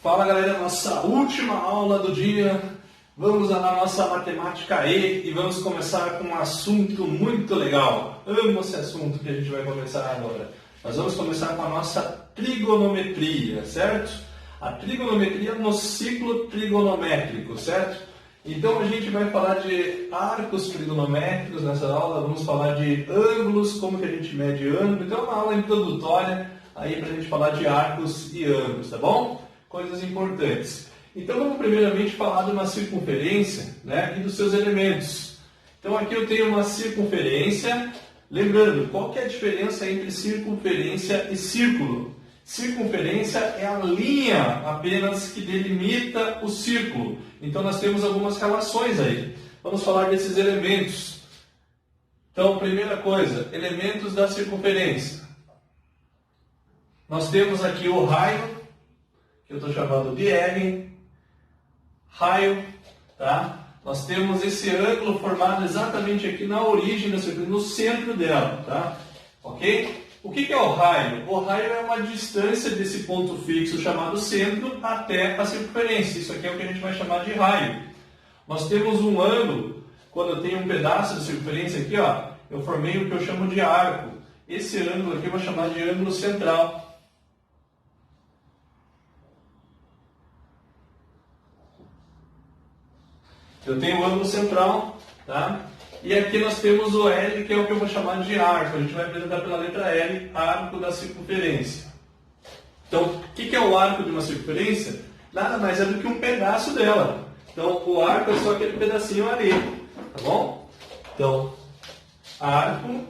Fala galera, nossa última aula do dia. Vamos à nossa matemática E e vamos começar com um assunto muito legal. Amo esse assunto que a gente vai começar agora. Nós vamos começar com a nossa trigonometria, certo? A trigonometria no ciclo trigonométrico, certo? Então a gente vai falar de arcos trigonométricos nessa aula, vamos falar de ângulos, como que a gente mede ângulo. Então é uma aula introdutória aí para a gente falar de arcos e ângulos, tá bom? Coisas importantes. Então vamos primeiramente falar de uma circunferência, né, e dos seus elementos. Então aqui eu tenho uma circunferência. Lembrando, qual que é a diferença entre circunferência e círculo? Circunferência é a linha apenas que delimita o círculo. Então nós temos algumas relações aí. Vamos falar desses elementos. Então, primeira coisa, elementos da circunferência. Nós temos aqui o raio, que eu estou chamando de R, raio, tá? Nós temos esse ângulo formado exatamente aqui na origem da circunferência, no centro dela, tá? Ok? O que é o raio? O raio é uma distância desse ponto fixo chamado centro até a circunferência. Isso aqui é o que a gente vai chamar de raio. Nós temos um ângulo, quando eu tenho um pedaço de circunferência aqui, ó, eu formei o que eu chamo de arco. Esse ângulo aqui eu vou chamar de ângulo central. Eu tenho o ângulo central, tá? E aqui nós temos o L, que é o que eu vou chamar de arco. A gente vai apresentar pela letra L, arco da circunferência. Então, o que é o arco de uma circunferência? Nada mais é do que um pedaço dela. Então, o arco é só aquele pedacinho ali, tá bom? Então, arco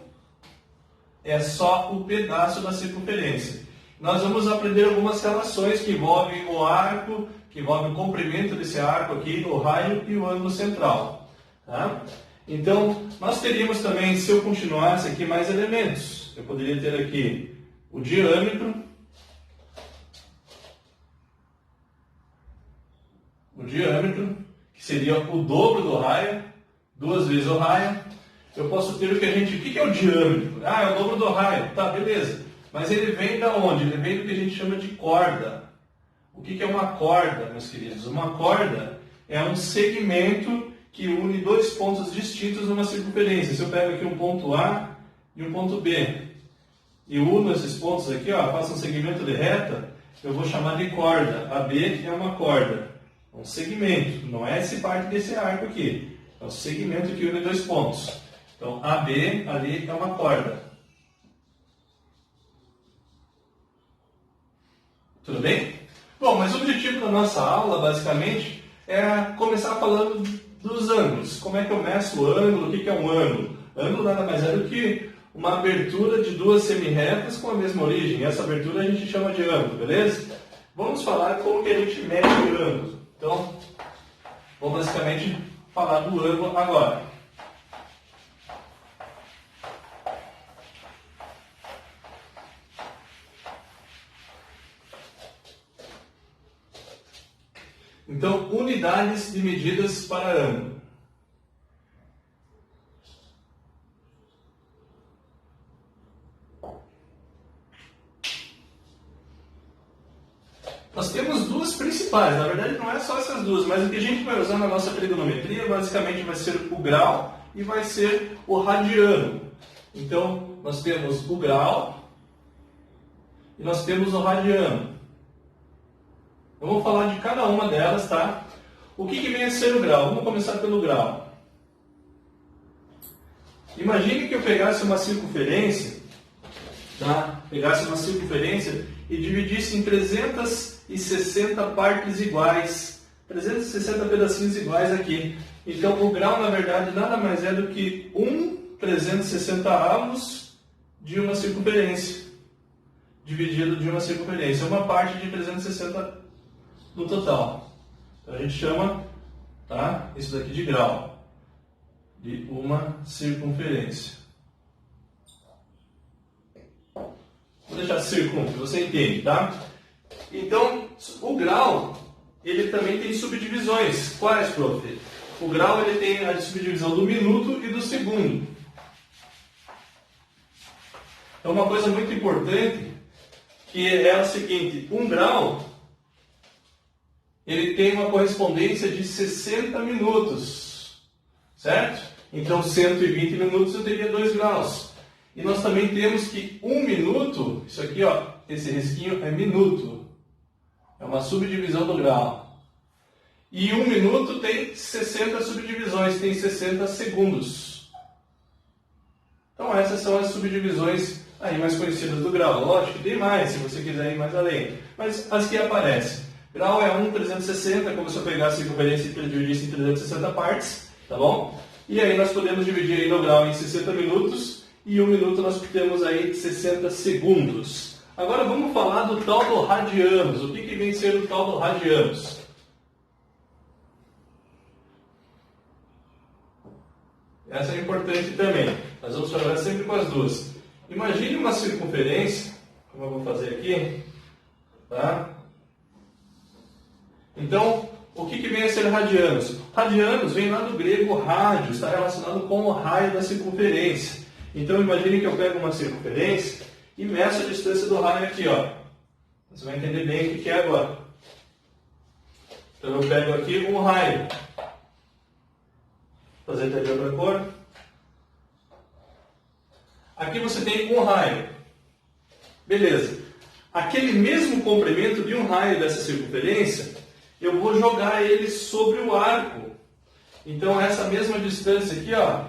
é só o pedaço da circunferência. Nós vamos aprender algumas relações que envolvem o arco, que envolvem o comprimento desse arco aqui, o raio e o ângulo central, tá? Então, nós teríamos também, se eu continuasse aqui, mais elementos. Eu poderia ter aqui o diâmetro, que seria o dobro do raio, 2 vezes o raio. Eu posso ter o que o que é o diâmetro? Ah, é o dobro do raio. Tá, beleza. Mas ele vem da onde? Ele vem do que a gente chama de corda. O que é uma corda, meus queridos? Uma corda é um segmento que une dois pontos distintos numa circunferência. Se eu pego aqui um ponto A e um ponto B e uno esses pontos aqui, ó, faço um segmento de reta, eu vou chamar de corda. AB é uma corda, é um segmento, não é essa parte desse arco aqui, é o segmento que une dois pontos. Então, AB ali é uma corda. Tudo bem? Bom, mas o objetivo da nossa aula, basicamente, é começar falando dos ângulos. Como é que eu meço o ângulo? O que é um ângulo? Ângulo nada mais é do que uma abertura de duas semirretas com a mesma origem. Essa abertura a gente chama de ângulo, beleza? Vamos falar como que a gente mede o ângulo. Então, vou basicamente falar do ângulo agora. Então, unidades de medidas para ângulo. Nós temos duas principais, na verdade não é só essas duas, mas o que a gente vai usar na nossa trigonometria basicamente vai ser o grau e vai ser o radiano. Então, nós temos o grau e nós temos o radiano. Eu vou falar de cada uma delas, tá? O que vem a ser o grau? Vamos começar pelo grau. Imagine que eu pegasse uma circunferência, tá? Pegasse uma circunferência e dividisse em 360 partes iguais, 360 pedacinhos iguais aqui. Então, o grau, na verdade, nada mais é do que 1/360 de uma circunferência, dividido de uma circunferência. Uma parte de 360 no total. Então a gente chama, tá, isso daqui de grau, de uma circunferência. Vou deixar circunferência, você entende, tá? Então, o grau, ele também tem subdivisões. Quais, prof? O grau ele tem a subdivisão do minuto e do segundo. Então, uma coisa muito importante que é o seguinte, 1 grau ele tem uma correspondência de 60 minutos, certo? Então, 120 minutos eu teria 2 graus. E nós também temos que 1 minuto, isso aqui, ó, esse risquinho é minuto. É uma subdivisão do grau. E 1 minuto tem 60 subdivisões, tem 60 segundos. Então, essas são as subdivisões aí mais conhecidas do grau. Lógico que tem mais, se você quiser ir mais além. Mas as que aparecem. Grau é 1/360, como se eu pegasse a circunferência e dividisse em 360 partes, tá bom? E aí nós podemos dividir aí no grau em 60 minutos e 1 minuto nós temos aí 60 segundos. Agora vamos falar do tal do radianos. O que vem ser o tal do radianos? Essa é importante também. Nós vamos trabalhar sempre com as duas. Imagine uma circunferência, como eu vou fazer aqui, tá? Então, o que vem a ser radianos? Radianos vem lá do grego rádio, está relacionado com o raio da circunferência. Então, imagine que eu pego uma circunferência e meço a distância do raio aqui, ó. Você vai entender bem o que é agora. Então, eu pego aqui um raio. Vou fazer até de outra cor. Aqui você tem um raio. Beleza. Aquele mesmo comprimento de um raio dessa circunferência, eu vou jogar ele sobre o arco. Então, essa mesma distância aqui, ó,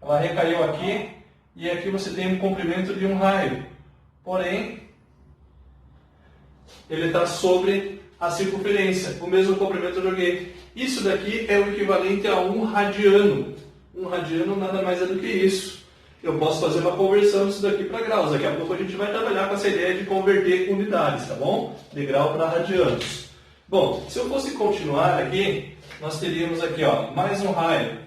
ela recaiu aqui, e aqui você tem um comprimento de um raio. Porém, ele está sobre a circunferência, o mesmo comprimento eu joguei. Isso daqui é o equivalente a 1 radiano. 1 radiano nada mais é do que isso. Eu posso fazer uma conversão disso daqui para graus. Daqui a pouco a gente vai trabalhar com essa ideia de converter unidades, tá bom? De grau para radianos. Bom, se eu fosse continuar aqui, nós teríamos aqui, ó, mais um raio.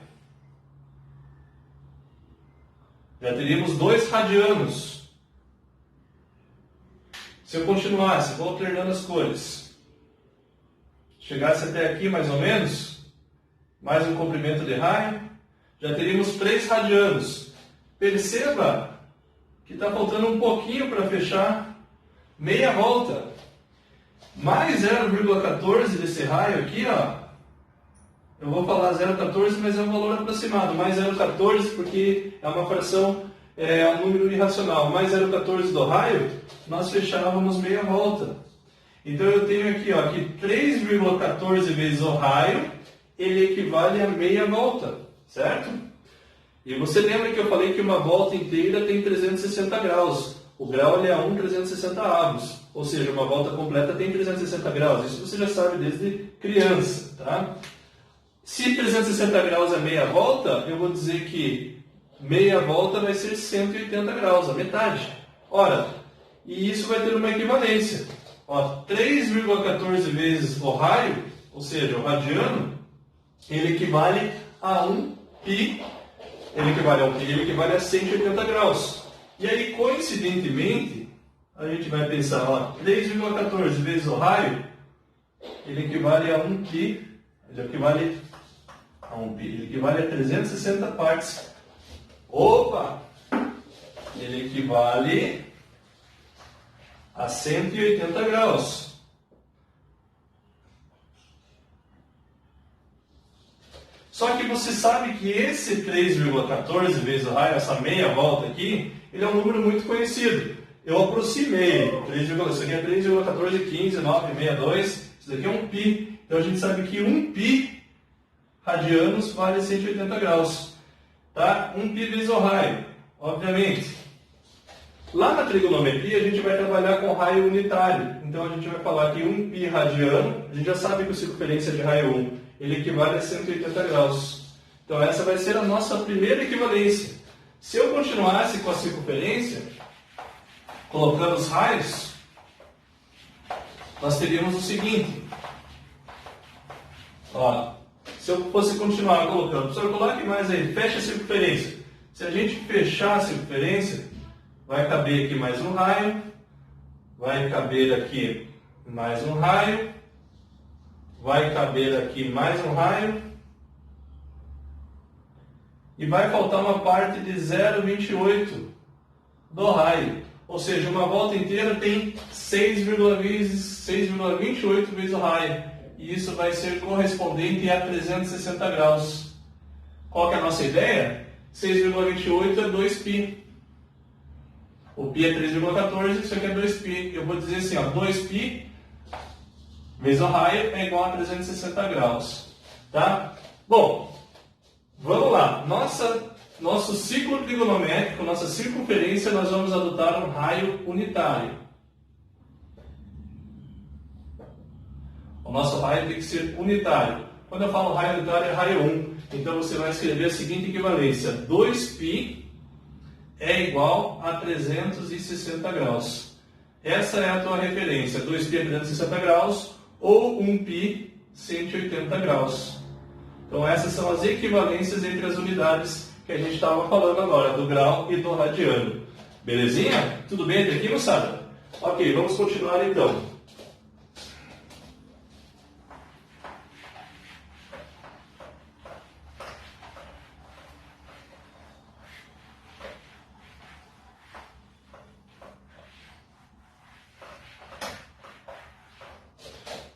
Já teríamos 2 radianos. Se eu continuasse, vou alternando as cores, chegasse até aqui mais ou menos, mais um comprimento de raio, já teríamos 3 radianos. Perceba que está faltando um pouquinho para fechar meia volta. Mais 0,14 desse raio aqui, ó. Eu vou falar 0,14, mas é um valor aproximado. Mais 0,14 porque é uma fração, é um número irracional. Mais 0,14 do raio, nós fechávamos meia volta. Então eu tenho aqui, ó, que 3,14 vezes o raio, ele equivale a meia volta, certo? E você lembra que eu falei que uma volta inteira tem 360 graus. O grau ele é 1/360 avos. Ou seja, uma volta completa tem 360 graus. Isso você já sabe desde criança, tá? Se 360 graus é meia volta, eu vou dizer que meia volta vai ser 180 graus, a metade. Ora, e isso vai ter uma equivalência. Ó, 3,14 vezes o raio, ou seja, o radiano, ele equivale a 1 π. Ele equivale a 180 graus. E aí, coincidentemente, a gente vai pensar, ó, 3,14 vezes o raio, ele equivale a 1 π, ele equivale a 360 partes. Opa! Ele equivale a 180 graus. Só que você sabe que esse 3,14 vezes o raio, essa meia volta aqui, ele é um número muito conhecido. Eu aproximei. Isso aqui é 3,1415,962. Isso daqui é 1 π. Então a gente sabe que 1 π radianos vale 180 graus. Tá? 1 π vezes o raio, obviamente. Lá na trigonometria a gente vai trabalhar com raio unitário. Então a gente vai falar que 1 π radiano, a gente já sabe que a circunferência de raio 1 ele equivale a 180 graus. Então essa vai ser a nossa primeira equivalência. Se eu continuasse com a circunferência, colocando os raios, nós teríamos o seguinte. Ó, se eu fosse continuar colocando, só coloque mais aí, fecha a circunferência. Se a gente fechar a circunferência, vai caber aqui mais um raio, vai caber aqui mais um raio, vai caber aqui mais um raio, e vai faltar uma parte de 0,28 do raio. Ou seja, uma volta inteira tem 6,28 vezes o raio. E isso vai ser correspondente a 360 graus. Qual que é a nossa ideia? 6,28 é 2π. O π é 3,14, isso aqui é 2π. Eu vou dizer assim, ó, 2π vezes o raio é igual a 360 graus. Tá? Bom, vamos lá. Nosso ciclo trigonométrico, nossa circunferência, nós vamos adotar um raio unitário. O nosso raio tem que ser unitário. Quando eu falo raio unitário, é raio 1. Então você vai escrever a seguinte equivalência: 2π é igual a 360 graus. Essa é a tua referência: 2π é 360 graus ou 1π 180 graus. Então essas são as equivalências entre as unidades que a gente estava falando agora, do grau e do radiano. Belezinha? Tudo bem até aqui, moçada? Ok, vamos continuar então.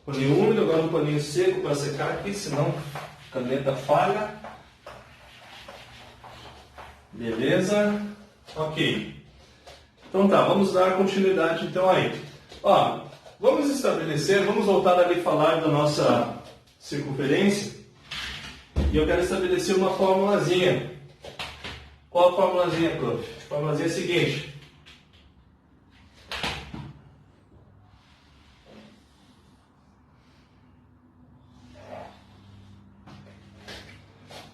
Paninho úmido, agora um paninho seco para secar aqui, senão a caneta falha. Beleza? Ok. Então tá, vamos dar continuidade então aí. Ó, vamos voltar ali a falar da nossa circunferência. E eu quero estabelecer uma formulazinha. Qual a formulazinha, prof? A formulazinha é a seguinte.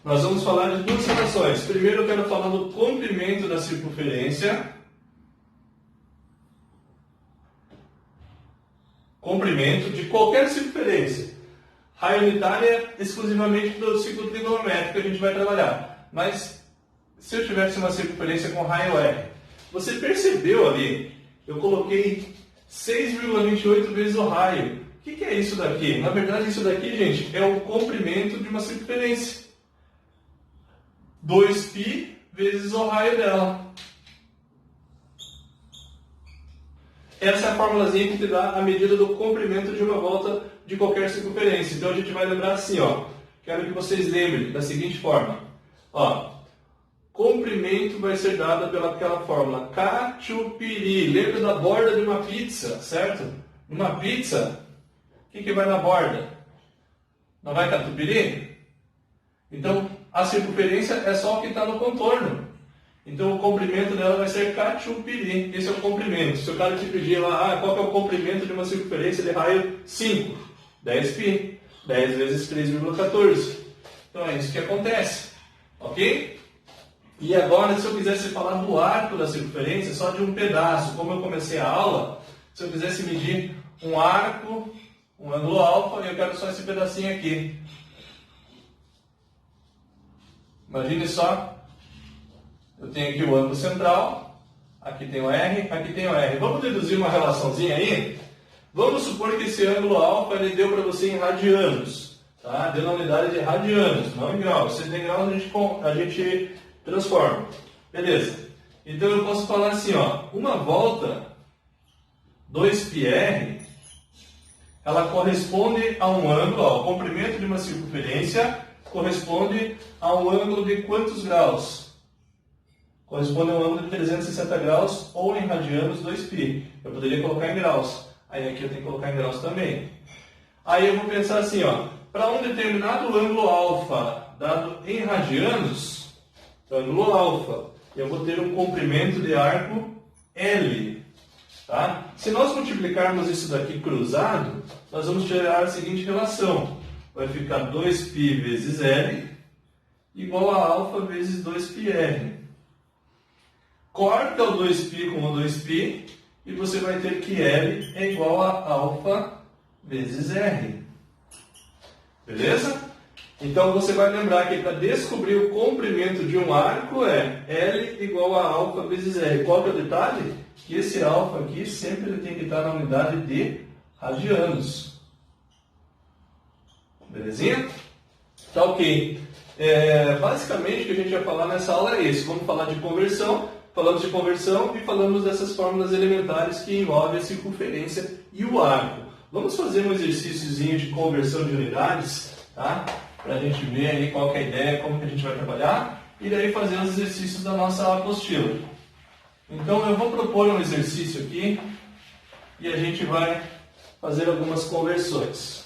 Nós vamos falar de duas situações. Primeiro eu quero falar do comprimento da circunferência. Comprimento de qualquer circunferência. Raio unitário é exclusivamente do ciclo trigonométrico que a gente vai trabalhar. Mas se eu tivesse uma circunferência com raio R, você percebeu ali, eu coloquei 6,28 vezes o raio. O que é isso daqui? Na verdade isso daqui, gente, é o comprimento de uma circunferência. 2π vezes o raio dela. Essa é a formulazinha que te dá a medida do comprimento de uma volta de qualquer circunferência. Então a gente vai lembrar assim, ó. Quero que vocês lembrem da seguinte forma. Ó, comprimento vai ser dado pelaquela fórmula catupiry. Lembra da borda de uma pizza, certo? Numa pizza, o que vai na borda? Não vai catupiry? Então, a circunferência é só o que está no contorno. Então, o comprimento dela vai ser catupiry. Esse é o comprimento. Se o cara te pedir lá, qual que é o comprimento de uma circunferência de raio 5? 10π. 10 vezes 3,14. Então, é isso que acontece. Ok? E agora, se eu quisesse falar do arco da circunferência, só de um pedaço, como eu comecei a aula, se eu quisesse medir um arco, um ângulo alfa, eu quero só esse pedacinho aqui. Imagine só, eu tenho aqui o ângulo central, aqui tem o R, aqui tem o R. Vamos deduzir uma relaçãozinha aí? Vamos supor que esse ângulo alfa ele deu para você em radianos, tá? Deu na unidade de radianos, não em graus. Se tem graus a gente transforma. Beleza. Então eu posso falar assim, ó, uma volta 2πr, ela corresponde a um ângulo, ó, o comprimento de uma circunferência corresponde a um ângulo de quantos graus? Corresponde a um ângulo de 360 graus ou em radianos 2π. Eu poderia colocar em graus. Aí aqui eu tenho que colocar em graus também. Aí eu vou pensar assim, ó, para um determinado ângulo alfa dado em radianos, ângulo alfa, eu vou ter um comprimento de arco L. Tá? Se nós multiplicarmos isso daqui cruzado, nós vamos gerar a seguinte relação. Vai ficar 2π vezes L igual a alfa vezes 2πr. Corta o 2π com o 2π e você vai ter que L é igual a alfa vezes R. Beleza? Então você vai lembrar que para descobrir o comprimento de um arco é L igual a alfa vezes R. Qual que é o detalhe? Que esse alfa aqui sempre tem que estar na unidade de radianos. Belezinha? Tá ok. Basicamente o que a gente vai falar nessa aula é isso. Vamos falar de conversão, falamos de conversão e falamos dessas fórmulas elementares que envolvem a circunferência e o arco. Vamos fazer um exercíciozinho de conversão de unidades, tá? Para a gente ver aí qual que é a ideia, como que a gente vai trabalhar, e daí fazer os exercícios da nossa apostila. Então eu vou propor um exercício aqui e a gente vai fazer algumas conversões.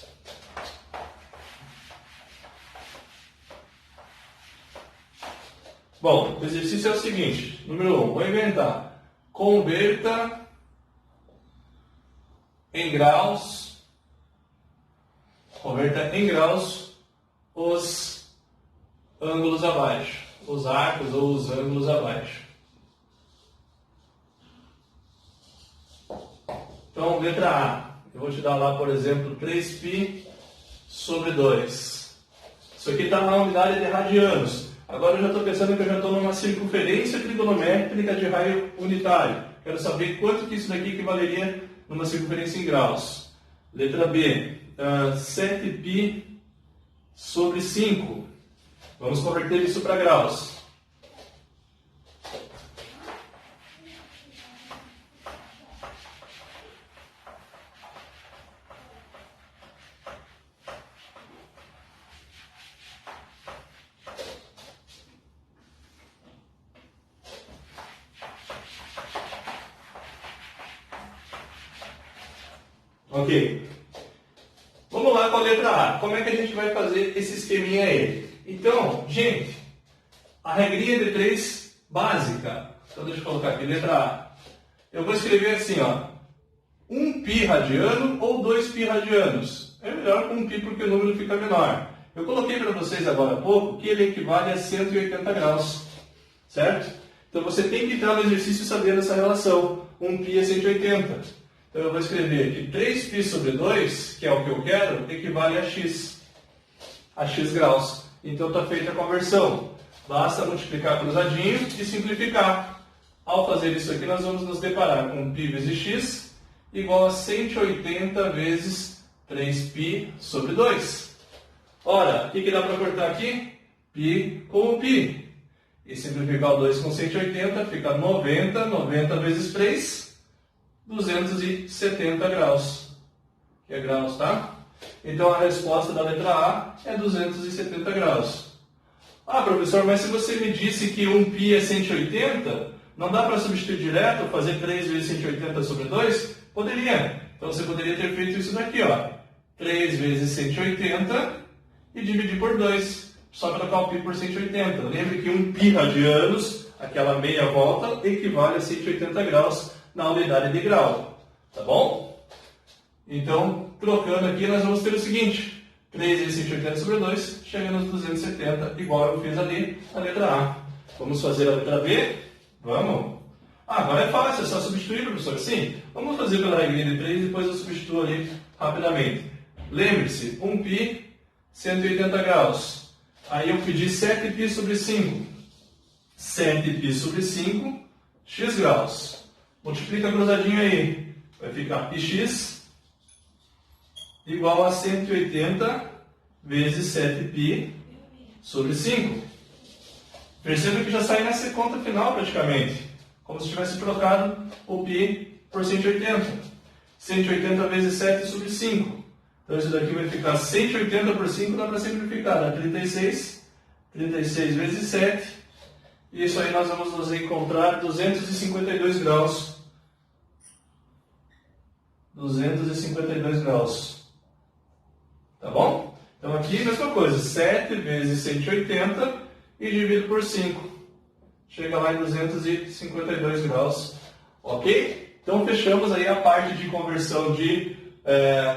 Bom, o exercício é o seguinte, número 1, vou inventar. Converta em graus os ângulos abaixo, os arcos ou os ângulos abaixo. Então, letra A, eu vou te dar lá, por exemplo, 3π sobre 2. Isso aqui está na unidade de radianos. Agora eu já estou pensando que eu já estou numa circunferência trigonométrica de raio unitário. Quero saber quanto que isso daqui equivaleria numa circunferência em graus. Letra B, 7π sobre 5. Vamos converter isso para graus. Ok. Vamos lá com a letra A. Como é que a gente vai fazer esse esqueminha aí? Então, gente, a regrinha de 3 básica. Então, deixa eu colocar aqui, letra A. Eu vou escrever assim, ó. 1π radiano ou 2π radianos. É melhor com 1π porque o número fica menor. Eu coloquei para vocês agora há pouco que ele equivale a 180 graus. Certo? Então, você tem que entrar no exercício sabendo essa relação. 1π é 180. Então eu vou escrever que 3π sobre 2, que é o que eu quero, equivale a x graus. Então está feita a conversão. Basta multiplicar cruzadinho e simplificar. Ao fazer isso aqui, nós vamos nos deparar com π vezes x igual a 180 vezes 3π sobre 2. Ora, o que dá para cortar aqui? π com π. E simplificar o 2 com 180 fica 90 vezes 3. 270 graus, que é graus, tá? Então a resposta da letra A é 270 graus. Ah, professor, mas se você me disse que 1π é 180, não dá para substituir direto, fazer 3 vezes 180 sobre 2? Poderia. Então você poderia ter feito isso daqui, ó. 3 vezes 180 e dividir por 2. Só trocar o π por 180. Lembre que 1π radianos, aquela meia volta, equivale a 180 graus na unidade de grau, tá bom? Então, trocando aqui, nós vamos ter o seguinte, 3 vezes 180 sobre 2, chega nos 270, igual eu fiz ali, a letra A. Vamos fazer a letra B? Vamos? Ah, agora é fácil, é só substituir, professor. Sim, vamos fazer pela regrinha de 3 e depois eu substituo ali rapidamente. Lembre-se, 1π, 180 graus. Aí eu pedi 7π sobre 5. 7π sobre 5, x graus. Multiplica cruzadinho aí, vai ficar πx igual a 180 vezes 7π sobre 5. Perceba que já sai nessa conta final praticamente, como se tivesse trocado o π por 180. 180 vezes 7 sobre 5. Então isso daqui vai ficar 180 por 5, dá para simplificar, dá 36. 36 vezes 7. E isso aí nós vamos nos encontrar 252 graus. 252 graus. Tá bom? Então aqui, mesma coisa. 7 vezes 180 e dividido por 5. Chega lá em 252 graus. Ok? Então fechamos aí a parte de conversão de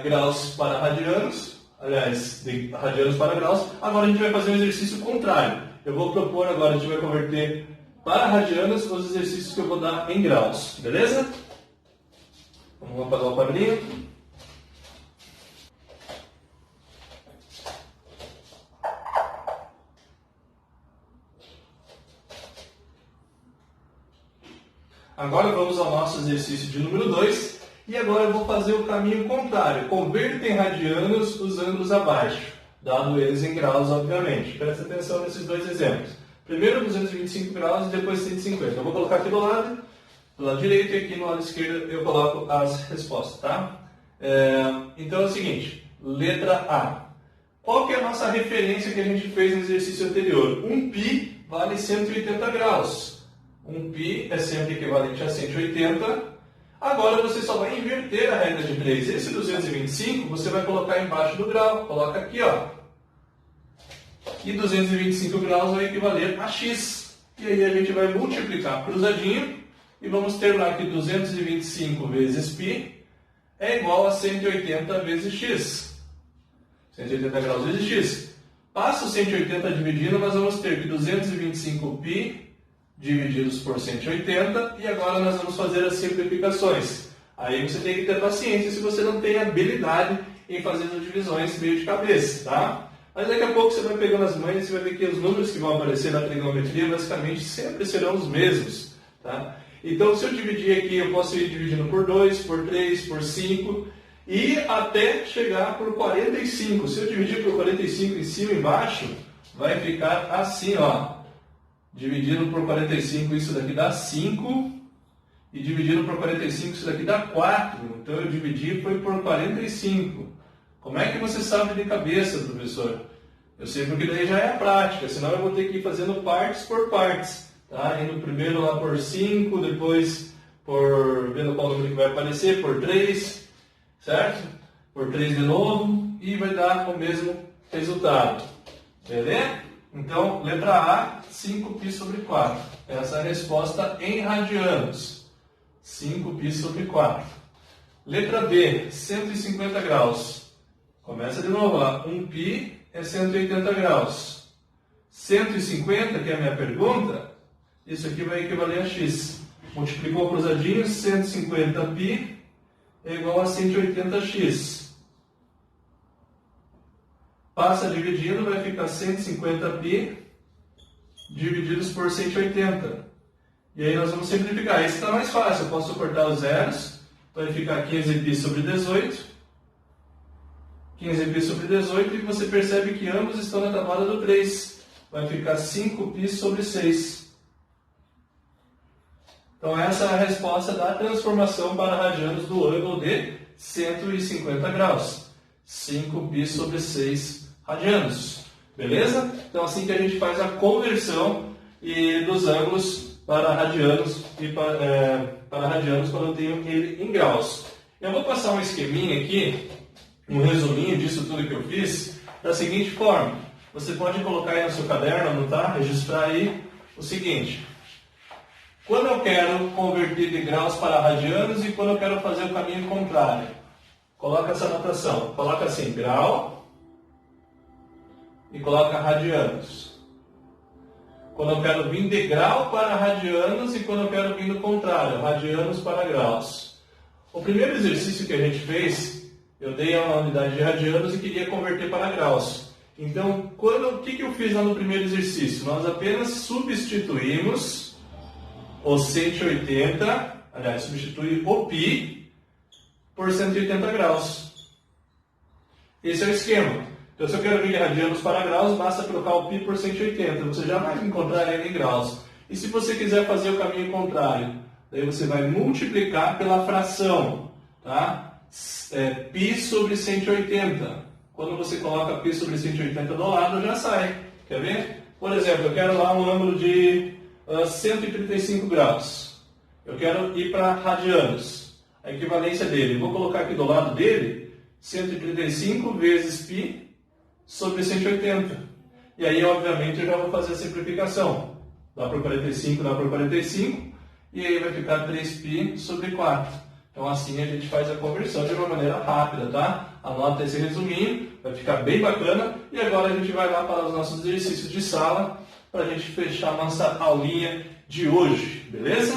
graus para radianos. Aliás, de radianos para graus. Agora a gente vai fazer um exercício contrário. Eu vou propor agora, a gente vai converter para radianos os exercícios que eu vou dar em graus. Beleza? Vamos apagar o quadrinho. Agora vamos ao nosso exercício de número 2. E agora eu vou fazer o caminho contrário. Converta em radianos os ângulos abaixo, dado eles em graus, obviamente. Presta atenção nesses dois exemplos. Primeiro 225 graus e depois 150. Eu vou colocar aqui do lado direito, e aqui no lado esquerdo eu coloco as respostas, tá? Então é o seguinte, letra A. Qual que é a nossa referência que a gente fez no exercício anterior? 1π vale 180 graus. 1π é sempre equivalente a 180. Agora você só vai inverter a regra de 3. Esse 225 você vai colocar embaixo do grau. Coloca aqui, ó. E 225 graus vai equivaler a x. E aí a gente vai multiplicar cruzadinho e vamos ter lá que 225 vezes π é igual a 180 vezes x. 180 graus vezes x. Passa o 180 dividindo, nós vamos ter que 225π divididos por 180, e agora nós vamos fazer as simplificações. Aí você tem que ter paciência se você não tem habilidade em fazer as divisões meio de cabeça, tá? Mas daqui a pouco você vai pegando as manhas e você vai ver que os números que vão aparecer na trigonometria basicamente sempre serão os mesmos, tá? Então, se eu dividir aqui, eu posso ir dividindo por 2, por 3, por 5 e até chegar por 45. Se eu dividir por 45 em cima e embaixo, vai ficar assim, ó. Dividindo por 45, isso daqui dá 5. E dividindo por 45, isso daqui dá 4. Então, eu dividi foi por 45. Como é que você sabe de cabeça, professor? Eu sei porque daí já é a prática, senão eu vou ter que ir fazendo partes por partes. Tá? Indo primeiro lá por 5, depois por vendo qual número que vai aparecer, por 3, certo? Por 3 de novo, e vai dar o mesmo resultado. Beleza? Então, letra A, 5π sobre 4. Essa é a resposta em radianos. 5π sobre 4. Letra B, 150 graus. Começa de novo lá. 1π é 180 graus. 150, que é a minha pergunta, isso aqui vai equivaler a x. Multiplicou cruzadinho, 150π é igual a 180x. Passa dividindo, vai ficar 150π divididos por 180. E aí nós vamos simplificar. Esse está mais fácil, eu posso cortar os zeros. Vai ficar 15π sobre 18. 15π sobre 18, e você percebe que ambos estão na tabela do 3. Vai ficar 5π sobre 6. Então essa é a resposta da transformação para radianos do ângulo de 150 graus. 5π sobre 6 radianos. Beleza? Então assim que a gente faz a conversão dos ângulos para radianos e para radianos quando eu tenho ele em graus. Eu vou passar um esqueminha aqui, um resuminho disso tudo que eu fiz, da seguinte forma. Você pode colocar aí no seu caderno, anotar, registrar aí o seguinte. Quando eu quero converter de graus para radianos e quando eu quero fazer o caminho contrário. Coloca essa anotação. Coloca assim, grau e coloca radianos. Quando eu quero vir de grau para radianos e quando eu quero vir do contrário, radianos para graus. O primeiro exercício que a gente fez, eu dei a unidade de radianos e queria converter para graus. Então, o que eu fiz lá no primeiro exercício? Nós apenas substituímos o 180, aliás, substitui o π por 180 graus. Esse é o esquema. Então, se eu quero vir de radianos para graus, basta trocar o π por 180. Você já vai encontrar ele em graus. E se você quiser fazer o caminho contrário, daí você vai multiplicar pela fração, tá? π sobre 180. Quando você coloca π sobre 180 do lado, já sai. Quer ver? Por exemplo, eu quero lá um ângulo de 135 graus. Eu quero ir para radianos. A equivalência dele. Vou colocar aqui do lado dele 135 vezes π sobre 180. E aí, obviamente, eu já vou fazer a simplificação. Dá para 45, dá para 45. E aí vai ficar 3π sobre 4. Então, assim a gente faz a conversão de uma maneira rápida, tá? Anota esse resuminho, vai ficar bem bacana. E agora a gente vai lá para os nossos exercícios de sala, para a gente fechar a nossa aulinha de hoje, beleza?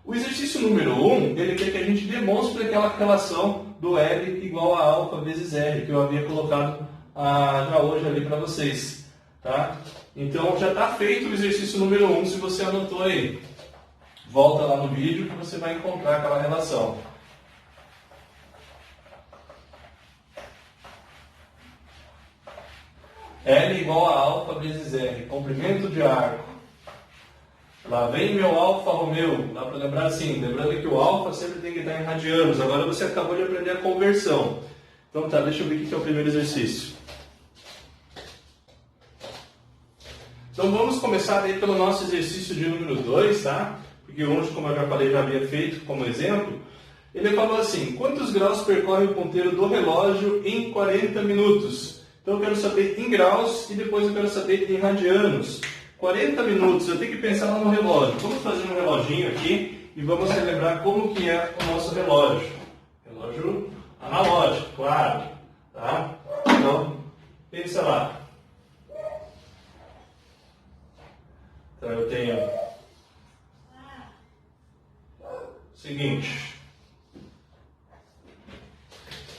O exercício número 1, ele quer que a gente demonstre aquela relação do L igual a alfa vezes R, que eu havia colocado já hoje ali para vocês, tá? Então, já está feito o exercício número 1, se você anotou aí. Volta lá no vídeo que você vai encontrar aquela relação. L igual a alfa vezes R, comprimento de arco Lá vem meu Alfa Romeo. Dá para lembrar assim, lembrando que o alfa sempre tem que estar em radianos. Agora você acabou de aprender a conversão. Então tá, deixa eu ver o que é o primeiro exercício. Então vamos começar aí pelo nosso exercício de número 2, tá? Porque hoje, como eu já falei, já havia feito como exemplo. Ele falou assim, quantos graus percorre o ponteiro do relógio em 40 minutos? Então eu quero saber em graus e depois eu quero saber em radianos. 40 minutos, eu tenho que pensar lá no relógio. Vamos fazer um reloginho aqui e vamos relembrar como que é o nosso relógio. Relógio analógico, claro. Tá? Então, pensa lá. Então eu tenho o seguinte.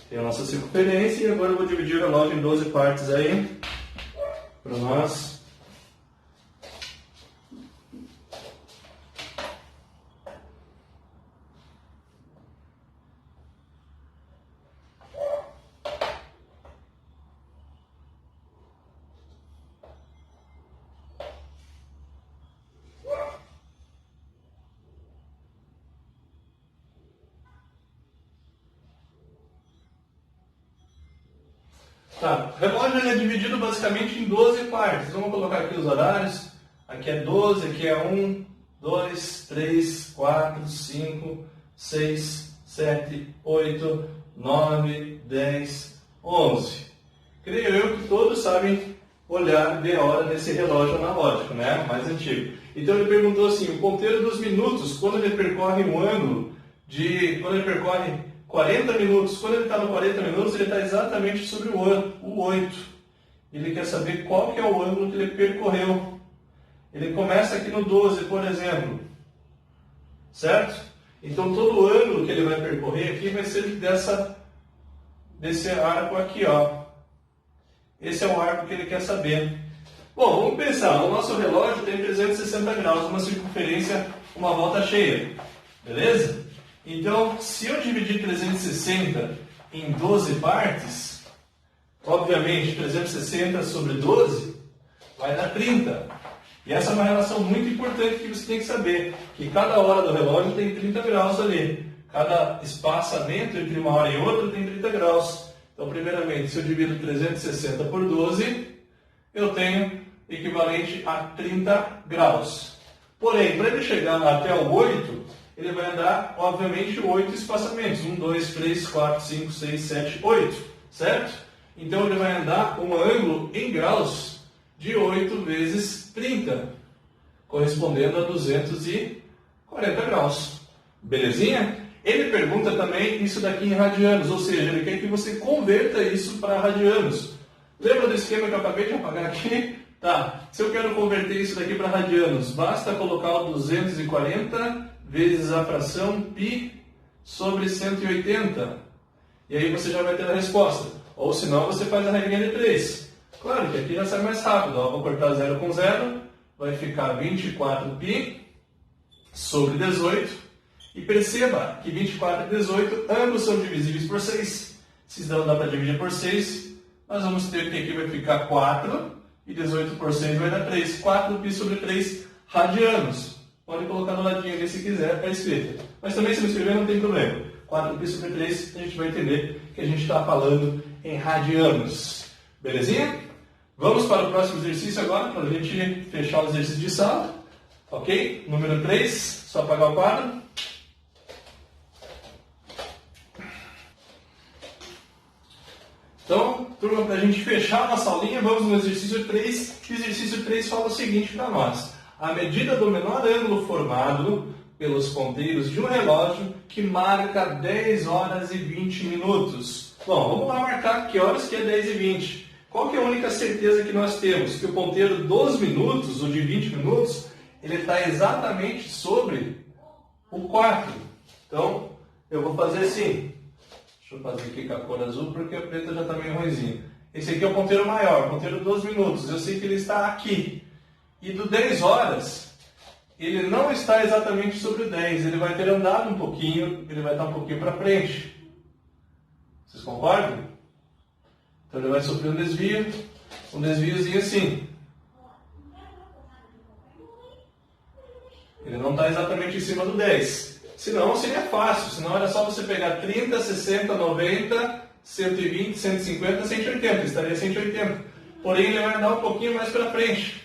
Tem a nossa circunferência e agora eu vou dividir o relógio em 12 partes aí para nós. Tá, o relógio é dividido basicamente em 12 partes. Vamos colocar aqui os horários. Aqui é 12, aqui é 1, 2, 3, 4, 5, 6, 7, 8, 9, 10, 11. Creio eu que todos sabem olhar de hora nesse relógio analógico, né? Mais antigo. Então ele perguntou assim, o ponteiro dos minutos, quando ele percorre um ângulo quando ele percorre 40 minutos, quando ele está no 40 minutos, ele está exatamente sobre o 8. Ele quer saber qual que é o ângulo que ele percorreu. Ele começa aqui no 12, por exemplo. Certo? Então todo o ângulo que ele vai percorrer aqui vai ser desse arco aqui, ó. Esse é o arco que ele quer saber. Bom, vamos pensar. O nosso relógio tem 360 graus, uma circunferência, uma volta cheia. Beleza? Então, se eu dividir 360 em 12 partes, obviamente 360 sobre 12 vai dar 30. E essa é uma relação muito importante que você tem que saber, que cada hora do relógio tem 30 graus ali. Cada espaçamento entre uma hora e outra tem 30 graus. Então, primeiramente, se eu divido 360 por 12, eu tenho equivalente a 30 graus. Porém, para ele chegar até o 8, ele vai andar, obviamente, 8 espaçamentos. 1, 2, 3, 4, 5, 6, 7, 8. Certo? Então, ele vai andar um ângulo em graus de 8 vezes 30, correspondendo a 240 graus. Belezinha? Ele pergunta também isso daqui em radianos, ou seja, ele quer que você converta isso para radianos. Lembra do esquema que eu acabei de apagar aqui? Tá, se eu quero converter isso daqui para radianos, basta colocar o 240 vezes a fração π sobre 180. E aí você já vai ter a resposta. Ou senão você faz a regrinha de 3. Claro que aqui já sai mais rápido. Ó, vou cortar 0 com 0. Vai ficar 24π sobre 18. E perceba que 24 e 18 ambos são divisíveis por 6. Se não dá para dividir por 6, nós vamos ter que aqui vai ficar 4. E 18 por 6 vai dar 3. 4π sobre 3 radianos. Pode colocar no ladinho ali se quiser para escrita. Mas também se não escrever não tem problema. 4π sobre 3 a gente vai entender que a gente está falando em radianos. Belezinha? Vamos para o próximo exercício agora, para a gente fechar o exercício de sala. Ok? Número 3, só apagar o quadro. Então, turma, para a gente fechar a nossa aulinha, vamos no exercício 3. O exercício 3 fala o seguinte para nós. A medida do menor ângulo formado pelos ponteiros de um relógio que marca 10 horas e 20 minutos. Bom, vamos lá marcar que horas que é 10 e 20. Qual que é a única certeza que nós temos? Que o ponteiro dos minutos, ou de 20 minutos, ele está exatamente sobre o 4. Então, eu vou fazer assim. Deixa eu fazer aqui com a cor azul, porque a preta já está meio ruimzinha. Esse aqui é o ponteiro maior, o ponteiro dos minutos. Eu sei que ele está aqui. E do 10 horas, ele não está exatamente sobre o 10. Ele vai ter andado um pouquinho, ele vai estar um pouquinho para frente. Vocês concordam? Então ele vai sofrer um desviozinho assim. Ele não está exatamente em cima do 10. Senão seria fácil, senão era só você pegar 30, 60, 90, 120, 150, 180, estaria 180. Porém, ele vai andar um pouquinho mais para frente.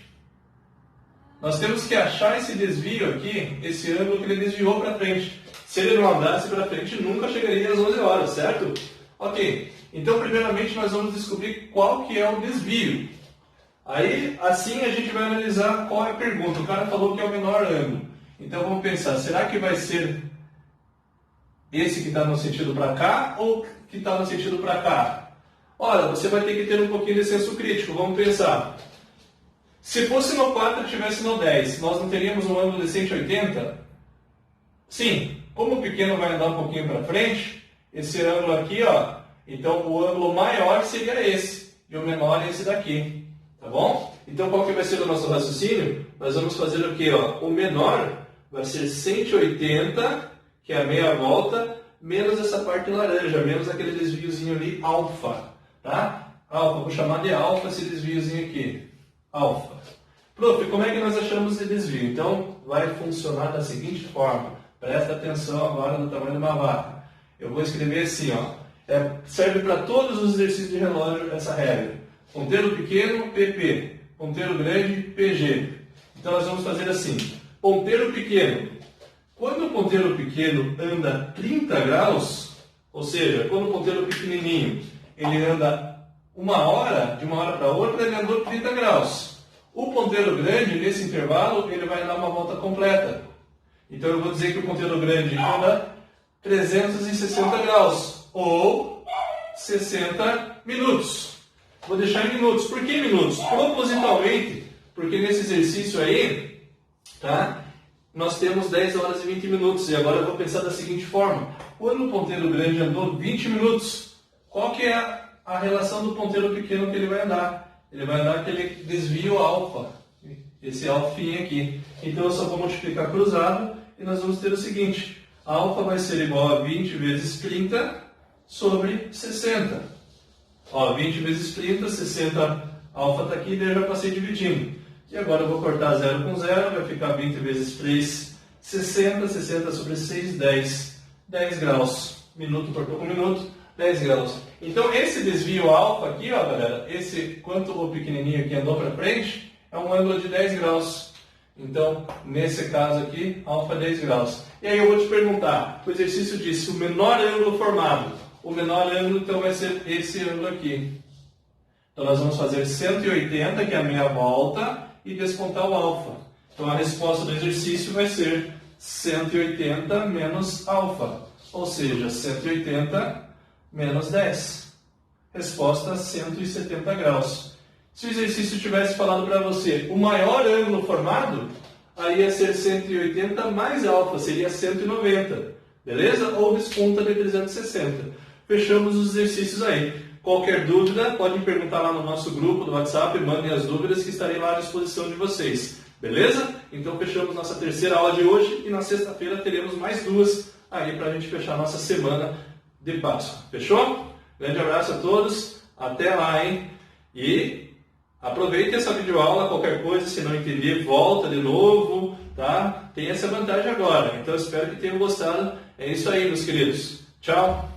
Nós temos que achar esse desvio aqui, esse ângulo que ele desviou para frente. Se ele não andasse para frente, nunca chegaria às 11 horas, certo? Ok, então primeiramente nós vamos descobrir qual que é o desvio. Aí, assim a gente vai analisar qual é a pergunta. O cara falou que é o menor ângulo. Então vamos pensar, será que vai ser esse que está no sentido para cá ou que está no sentido para cá? Olha, você vai ter que ter um pouquinho de senso crítico, vamos pensar. Se fosse no 4 e estivesse no 10, nós não teríamos um ângulo de 180? Sim, como o pequeno vai andar um pouquinho para frente, esse ângulo aqui, ó, então o ângulo maior seria esse, e o menor é esse daqui, tá bom? Então qual que vai ser o nosso raciocínio? Nós vamos fazer o quê? Ó? O menor vai ser 180, que é a meia volta, menos essa parte laranja, menos aquele desviozinho ali, alfa, tá? Alfa, vou chamar de alfa esse desviozinho aqui. Alfa. Prof, como é que nós achamos esse desvio? Então, vai funcionar da seguinte forma. Presta atenção agora no tamanho de uma vaca. Eu vou escrever assim, ó. Serve para todos os exercícios de relógio essa regra. Ponteiro pequeno, PP. Ponteiro grande, PG. Então, nós vamos fazer assim. Ponteiro pequeno. Quando o ponteiro pequeno anda 30 graus, ou seja, quando o ponteiro pequenininho ele anda de uma hora para outra, ele andou 30 graus. O ponteiro grande, nesse intervalo, ele vai dar uma volta completa. Então eu vou dizer que o ponteiro grande anda 360 graus, ou 60 minutos. Vou deixar em minutos. Por que minutos? Propositalmente, porque nesse exercício aí, tá? Nós temos 10 horas e 20 minutos. E agora eu vou pensar da seguinte forma. Quando o ponteiro grande andou 20 minutos, qual que é a relação do ponteiro pequeno que ele vai andar? Ele vai andar aquele desvio alfa, esse alfinha aqui. Então eu só vou multiplicar cruzado e nós vamos ter o seguinte. Alfa vai ser igual a 20 vezes 30 sobre 60. Ó, 20 vezes 30, 60, alfa está aqui, daí eu já passei dividindo. E agora eu vou cortar 0 com 0, vai ficar 20 vezes 3, 60, 60 sobre 6, 10. 10 graus. Minuto cortou com minuto, 10 graus. Então esse desvio alfa aqui, ó galera, quanto o pequenininho aqui andou para frente, é um ângulo de 10 graus. Então, nesse caso aqui, alfa é 10 graus. E aí eu vou te perguntar, o exercício disse o menor ângulo formado. O menor ângulo então vai ser esse ângulo aqui. Então nós vamos fazer 180, que é a meia volta, e descontar o alfa. Então a resposta do exercício vai ser 180 menos alfa. Ou seja, 180 menos 10. Resposta 170 graus. Se o exercício tivesse falado para você o maior ângulo formado, aí ia ser 180 mais alfa, seria 190. Beleza? Ou desconta de 360. Fechamos os exercícios aí. Qualquer dúvida, pode perguntar lá no nosso grupo do WhatsApp, mandem as dúvidas que estarei lá à disposição de vocês. Beleza? Então fechamos nossa terceira aula de hoje e na sexta-feira teremos mais duas aí para a gente fechar nossa semana de Páscoa. Fechou? Grande abraço a todos, até lá, hein? E aproveite essa videoaula, qualquer coisa, se não entender, volta de novo, tá? Tem essa vantagem agora. Então espero que tenham gostado. É isso aí, meus queridos. Tchau!